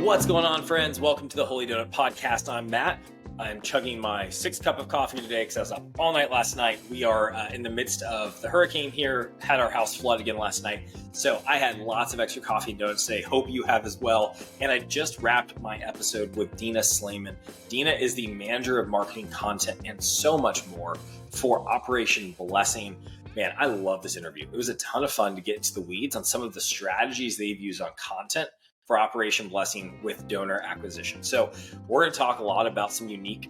What's going on, friends? Welcome to the Holy Donut Podcast. I'm Matt. I'm chugging my 6th cup of coffee today because I was up all night last night. We are in the midst of the hurricane here, had our house flood again last night. So I had lots of extra coffee and donuts today. Hope you have as well. And I just wrapped my episode with Dina Sleighman. Dina is the manager of marketing content and so much more for Operation Blessing. Man, I love this interview. It was a ton of fun to get into the weeds on some of the strategies they've used on content for Operation Blessing with donor acquisition. So we're going to talk a lot about some unique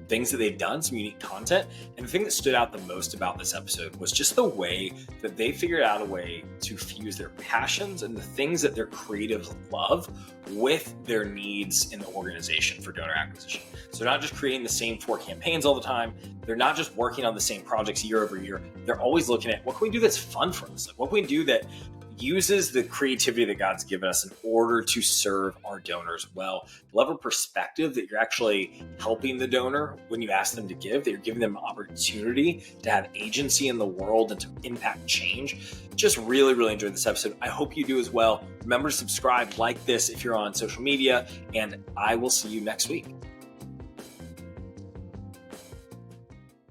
things that they've done, some unique content. And the thing that stood out the most about this episode was just the way that they figured out a way to fuse their passions and the things that their creatives love with their needs in the organization for donor acquisition. So they're not just creating the same 4 campaigns all the time. They're not just working on the same projects year over year. They're always looking at what can we do that's fun for us? Like, what can we do that uses the creativity that God's given us in order to serve our donors well. The level of perspective that you're actually helping the donor when you ask them to give, that you're giving them an opportunity to have agency in the world and to impact change. Just really, really enjoyed this episode. I hope you do as well. Remember to subscribe, like this if you're on social media, and I will see you next week.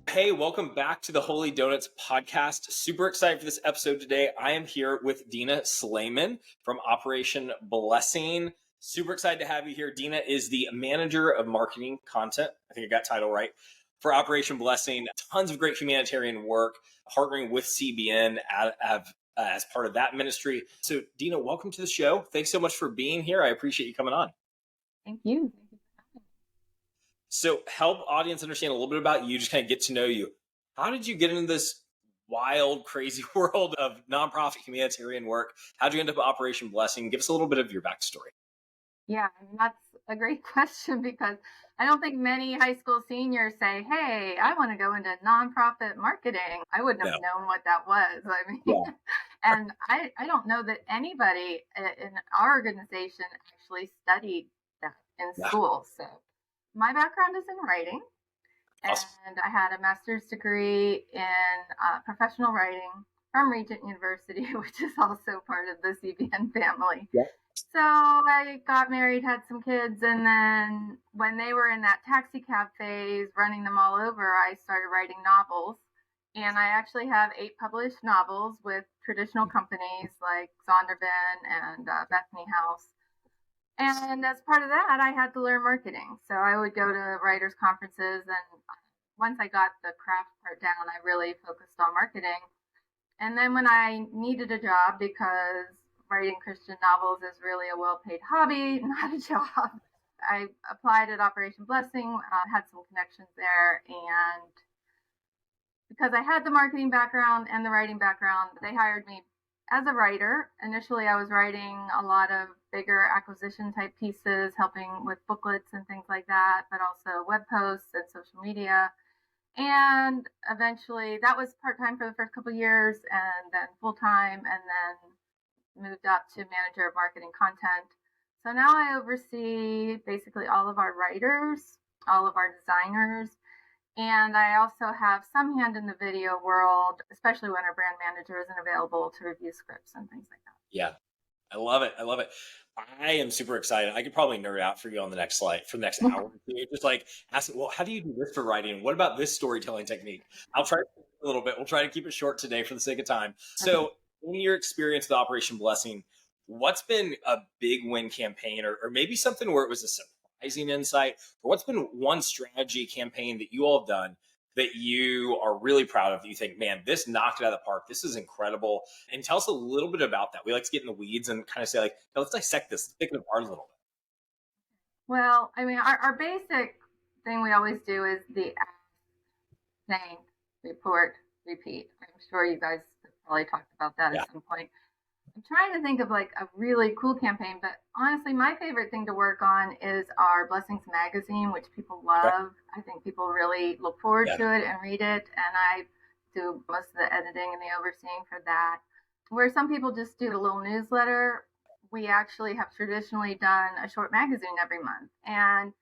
Hey, welcome back to the Holy Donuts Podcast. Super excited for this episode today. I am here with Dina Sleighman from Operation Blessing. Super excited to have you here. Dina is the manager of marketing content. I think I got title right for Operation Blessing. Tons of great humanitarian work, partnering with CBN as part of that ministry. So Dina, welcome to the show. Thanks so much for being here. I appreciate you coming on. Thank you. So help audience understand a little bit about you, just kind of get to know you. How did you get into this wild, crazy world of nonprofit humanitarian work? How'd you end up at Operation Blessing? Give us a little bit of your backstory. Yeah, that's a great question because I don't think many high school seniors say, hey, I want to go into nonprofit marketing. I wouldn't have known what that was. I mean, and I don't know that anybody in our organization actually studied that in school. So my background is in writing, and I had a master's degree in professional writing from Regent University, which is also part of the CBN family. So I got married, had some kids, and then when they were in that taxi cab phase, running them all over, I started writing novels. And I actually have 8 published novels with traditional companies like Zondervan and Bethany House. And as part of that, I had to learn marketing. So I would go to writers' conferences, and once I got the craft part down, I really focused on marketing. And then when I needed a job, because writing Christian novels is really a well-paid hobby, not a job, I applied at Operation Blessing, had some connections there, and because I had the marketing background and the writing background, they hired me as a writer. Initially, I was writing a lot of bigger acquisition type pieces, helping with booklets and things like that, but also web posts and social media. And eventually that was part-time for the first couple of years, and then full-time, and then moved up to manager of marketing content. So now I oversee basically all of our writers, all of our designers, and I also have some hand in the video world, especially when our brand manager isn't available to review scripts and things like that. Yeah, I love it. I love it. I am super excited. I could probably nerd out for you on the next slide for the next hour. Just like asking, well, how do you do this for writing? What about this storytelling technique? I'll try a little bit. We'll try to keep it short today for the sake of time. So in your experience with Operation Blessing, what's been a big win campaign or maybe something where it was a surprising insight, or what's been one strategy campaign that you all have done that you are really proud of, that you think, man, this knocked it out of the park. This is incredible. And tell us a little bit about that. We like to get in the weeds and kind of say, like, no, let's dissect this, let's pick it apart a little bit. Well, I mean, our basic thing we always do is the name, report, repeat. I'm sure you guys have probably talked about that at some point. I'm trying to think of like a really cool campaign, but honestly, my favorite thing to work on is our Blessings magazine, which people love. I think people really look forward to it and read it. And I do most of the editing and the overseeing for that. Where some people just do a little newsletter, we actually have traditionally done a short magazine every month. And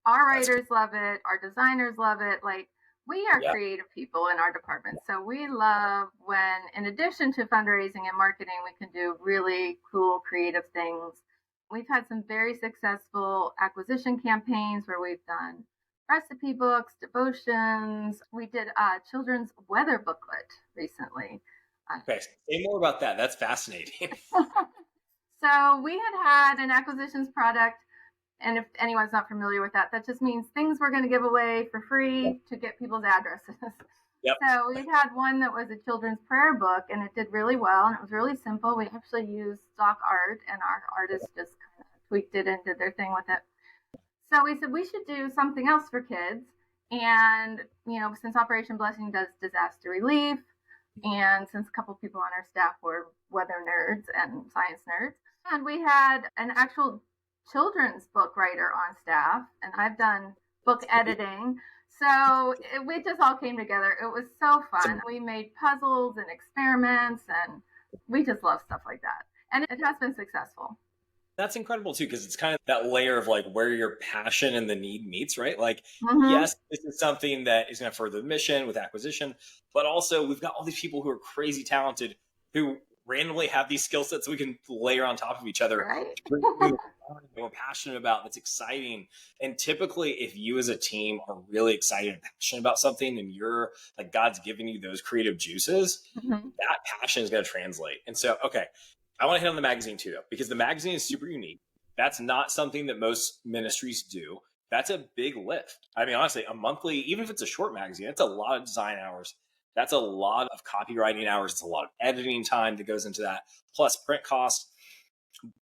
our writers love it. Our designers love it. Like, we are creative people in our department. So we love when, in addition to fundraising and marketing, we can do really cool creative things. We've had some very successful acquisition campaigns where we've done recipe books, devotions. We did a children's weather booklet recently. Okay, say more about that. That's fascinating. So we had an acquisitions product, and if anyone's not familiar with that, that just means things we're going to give away for free to get people's addresses. Yep. So we had one that was a children's prayer book, and it did really well, and it was really simple. We actually used stock art, and our artists just kind of tweaked it and did their thing with it. So we said we should do something else for kids. And, since Operation Blessing does disaster relief, and since a couple people on our staff were weather nerds and science nerds, and we had an actual children's book writer on staff, and I've done book editing. So we just all came together. It was so fun. We made puzzles and experiments, and we just love stuff like that. And it has been successful. That's incredible too, because it's kind of that layer of like where your passion and the need meets, right? Like, yes, this is something that is going to further the mission with acquisition, but also we've got all these people who are crazy talented who randomly have these skill sets we can layer on top of each other. Right. We're passionate about, that's exciting. And typically if you as a team are really excited and passionate about something, and you're like, God's given you those creative juices, that passion is going to translate. And so, okay, I want to hit on the magazine too, though, because the magazine is super unique. That's not something that most ministries do. That's a big lift. I mean, honestly, a monthly, even if it's a short magazine, it's a lot of design hours. That's a lot of copywriting hours. It's a lot of editing time that goes into that, plus print cost.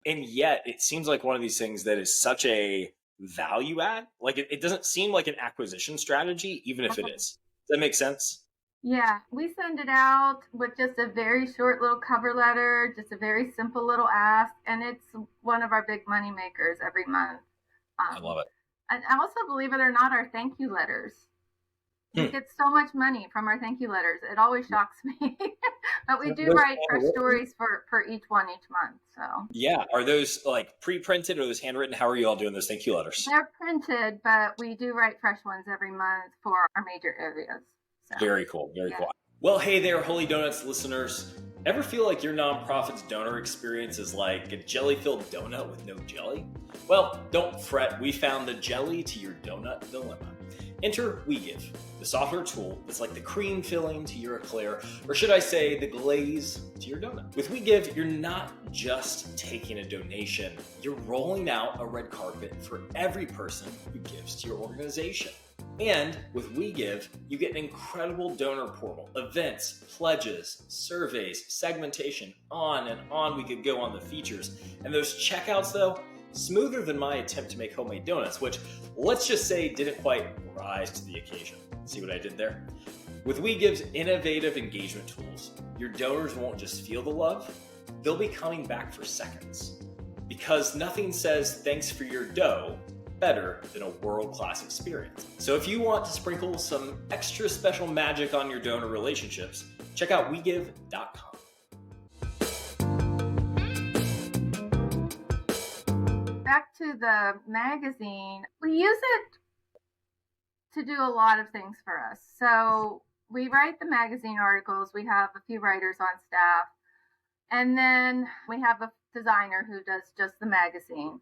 And yet it seems like one of these things that is such a value add. Like it doesn't seem like an acquisition strategy, even if it is. Does that make sense? Yeah, we send it out with just a very short little cover letter, just a very simple little ask, and it's one of our big money makers every month. I love it. And I also, believe it or not, our thank you letters. We get so much money from our thank you letters. It always shocks me. But we do write fresh stories for each one each month. So yeah, are those like pre-printed or those handwritten? How are you all doing those thank you letters? They're printed, but we do write fresh ones every month for our major areas. So, very cool. Very cool. Well, hey there, Holy Donuts listeners. Ever feel like your nonprofit's donor experience is like a jelly-filled donut with no jelly? Well, don't fret. We found the jelly to your donut dilemma. Enter WeGive, the software tool that's like the cream filling to your eclair, or should I say the glaze to your donut. With WeGive, you're not just taking a donation, you're rolling out a red carpet for every person who gives to your organization. And with WeGive, you get an incredible donor portal, events, pledges, surveys, segmentation, on and on we could go on the features. And those checkouts though, smoother than my attempt to make homemade donuts, which let's just say didn't quite rise to the occasion. See what I did there? With WeGive's innovative engagement tools, your donors won't just feel the love, they'll be coming back for seconds. Because nothing says thanks for your dough better than a world-class experience. So if you want to sprinkle some extra special magic on your donor relationships, check out wegive.com. Back to the magazine, we use it to do a lot of things for us. So we write the magazine articles. We have a few writers on staff. And then we have a designer who does just the magazine.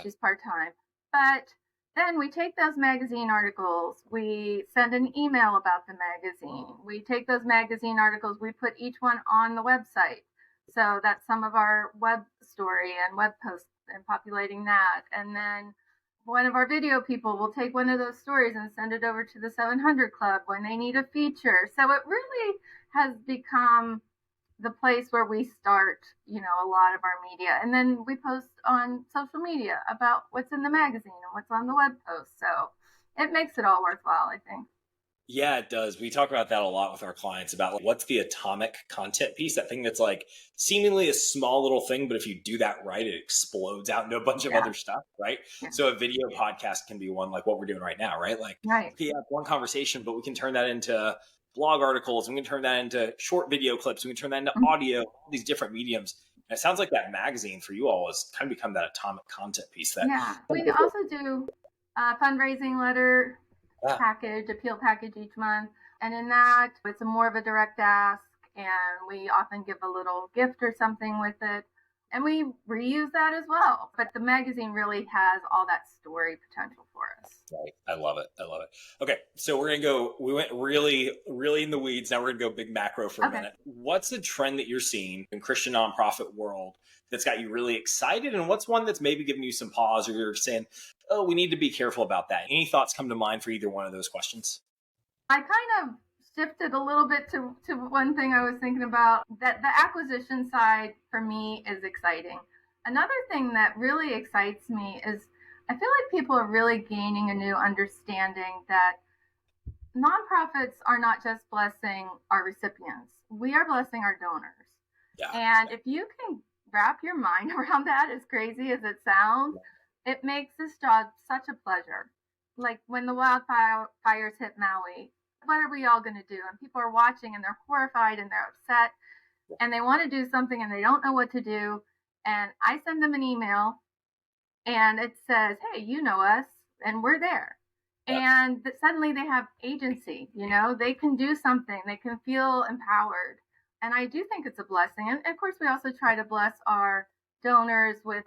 She's part-time. But then we take those magazine articles, we send an email about the magazine. We take those magazine articles, we put each one on the website. So that's some of our web story and web posts and populating that. And then one of our video people will take one of those stories and send it over to the 700 Club when they need a feature. So it really has become the place where we start, a lot of our media. And then we post on social media about what's in the magazine and what's on the web post. So it makes it all worthwhile, I think. Yeah, it does. We talk about that a lot with our clients about what's the atomic content piece, that thing that's like seemingly a small little thing, but if you do that right, it explodes out into a bunch of other stuff, right? Yeah. So a video podcast can be one like what we're doing right now, right? Like, okay, you have one conversation, but we can turn that into blog articles, we can turn that into short video clips, we can turn that into audio, all these different mediums. And it sounds like that magazine for you all has kind of become that atomic content piece. We also do a fundraising letter package, appeal package each month. And in that, it's more of a direct ask, and we often give a little gift or something with it. And we reuse that as well. But the magazine really has all that story potential for us. Right. I love it. I love it. Okay. So we went really, really in the weeds. Now we're going to go big macro for a minute. What's the trend that you're seeing in Christian nonprofit world that's got you really excited? And what's one that's maybe giving you some pause, or you're saying, oh, we need to be careful about that? Any thoughts come to mind for either one of those questions? I kind of shifted a little bit to one thing I was thinking about, that the acquisition side for me is exciting. Another thing that really excites me is I feel like people are really gaining a new understanding that nonprofits are not just blessing our recipients. We are blessing our donors. Yeah. And if you can wrap your mind around that, as crazy as it sounds, it makes this job such a pleasure. Like when the wildfires hit Maui, what are we all going to do? And people are watching and they're horrified and they're upset and they want to do something and they don't know what to do. And I send them an email and it says, hey, you know us and we're there. And suddenly they have agency, they can do something, they can feel empowered. And I do think it's a blessing. And of course, we also try to bless our donors with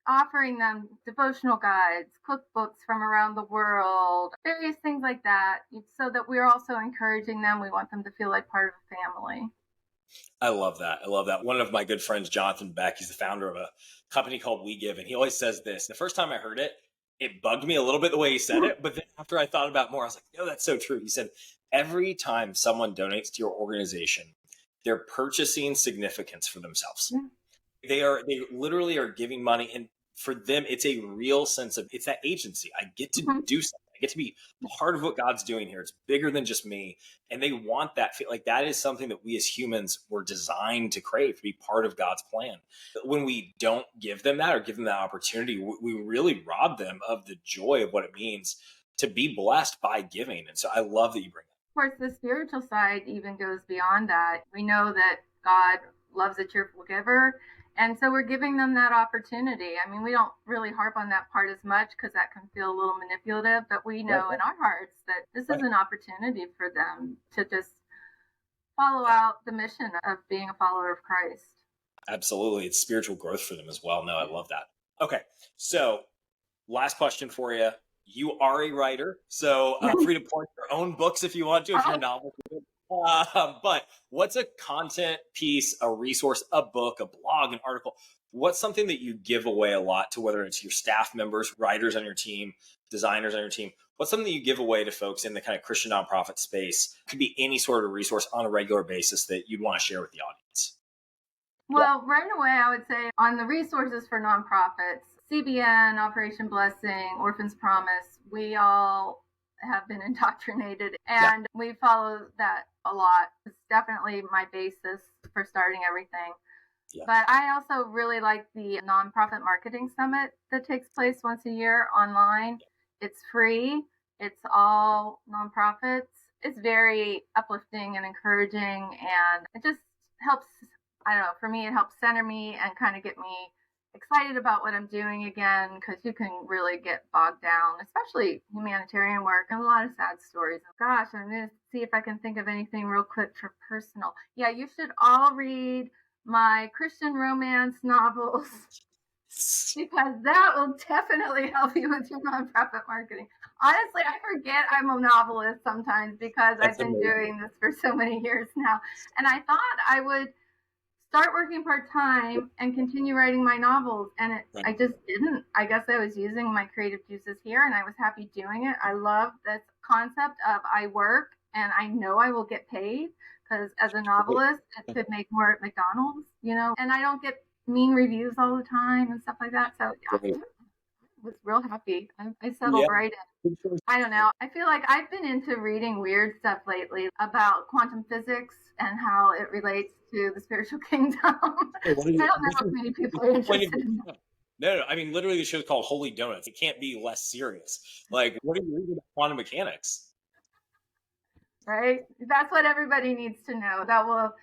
offering them devotional guides, cookbooks from around the world, various things like that, so that we're also encouraging them. We want them to feel like part of a family. I love that. I love that. One of my good friends, Jonathan Beck, he's the founder of a company called We Give. And he always says this. The first time I heard it, it bugged me a little bit the way he said it. But then after I thought about it more, I was like, no, that's so true. He said, every time someone donates to your organization, they're purchasing significance for themselves. Yeah. They literally are giving money. And for them, it's a real sense of, it's that agency. I get to do something. I get to be part of what God's doing here. It's bigger than just me. And they want that. Like that is something that we as humans were designed to crave, to be part of God's plan. But when we don't give them that or give them that opportunity, we really rob them of the joy of what it means to be blessed by giving. And so I love that you bring that. Of course, the spiritual side even goes beyond that. We know that God loves a cheerful giver. And so we're giving them that opportunity. I mean, we don't really harp on that part as much because that can feel a little manipulative, but we know in our hearts that this is an opportunity for them to just follow out the mission of being a follower of Christ. Absolutely. It's spiritual growth for them as well. No, I love that. Okay. So last question for you. You are a writer, so free to point your own books if you want to, if you're a novelist. But what's a content piece, a resource, a book, a blog, an article? What's something that you give away a lot to, whether it's your staff members, writers on your team, designers on your team? What's something that you give away to folks in the kind of Christian nonprofit space? It could be any sort of resource on a regular basis that you'd want to share with the audience. Well, right away, I would say on the resources for nonprofits, CBN, Operation Blessing, Orphans Promise, we all have been indoctrinated and we follow that a lot. It's definitely my basis for starting everything. Yeah. But I also really like the Nonprofit Marketing Summit that takes place once a year online. It's free. It's all nonprofits. It's very uplifting and encouraging, and it just helps, I don't know, for me, it helps center me and kind of get me excited about what I'm doing again, because you can really get bogged down, especially humanitarian work, and a lot of sad stories. Gosh, I'm going to see if I can think of anything real quick for personal. Yeah, you should all read my Christian romance novels because that will definitely help you with your nonprofit marketing. Honestly, I forget I'm a novelist sometimes because I've been doing this for so many years now. And I thought I would start working part-time and continue writing my novels, and I just didn't. I guess I was using my creative juices here, and I was happy doing it. I love this concept of I work and I know I will get paid, because as a novelist, it could make more at McDonald's, and I don't get mean reviews all the time and stuff like that. So yeah, I was real happy. I settled right in. I don't know. I feel like I've been into reading weird stuff lately about quantum physics and how it relates to the spiritual kingdom. I don't know if many people are interested in that. No. I mean, literally the show's called Holy Donuts. It can't be less serious. Like, what are you reading about quantum mechanics? Right? That's what everybody needs to know. That will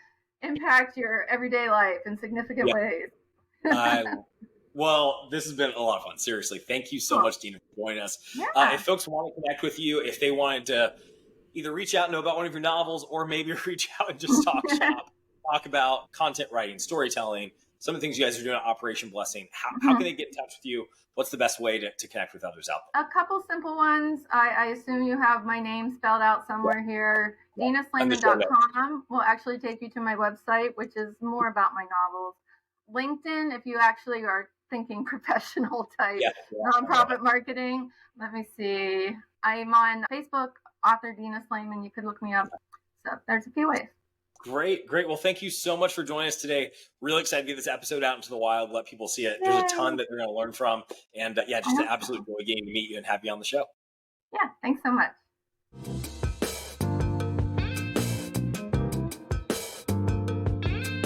impact your everyday life in significant ways. Well, this has been a lot of fun. Seriously. Thank you so much, Dina, for joining us. Yeah. If folks want to connect with you, if they wanted to either reach out and know about one of your novels, or maybe reach out and just talk shop, talk about content writing, storytelling, some of the things you guys are doing at Operation Blessing, how can they get in touch with you? What's the best way to connect with others out there? A couple simple ones. I assume you have my name spelled out somewhere here. Yeah. DinaSleighman.com will actually take you to my website, which is more about my novels. LinkedIn, if you actually are thinking professional type nonprofit marketing. Let me see. I'm on Facebook, author Dina Sleighman. You could look me up. So there's a few ways. Great. Well, thank you so much for joining us today. Really excited to get this episode out into the wild, let people see it. Yay. There's a ton that they're going to learn from. And just an absolute joy getting to meet you and have you on the show. Yeah, thanks so much.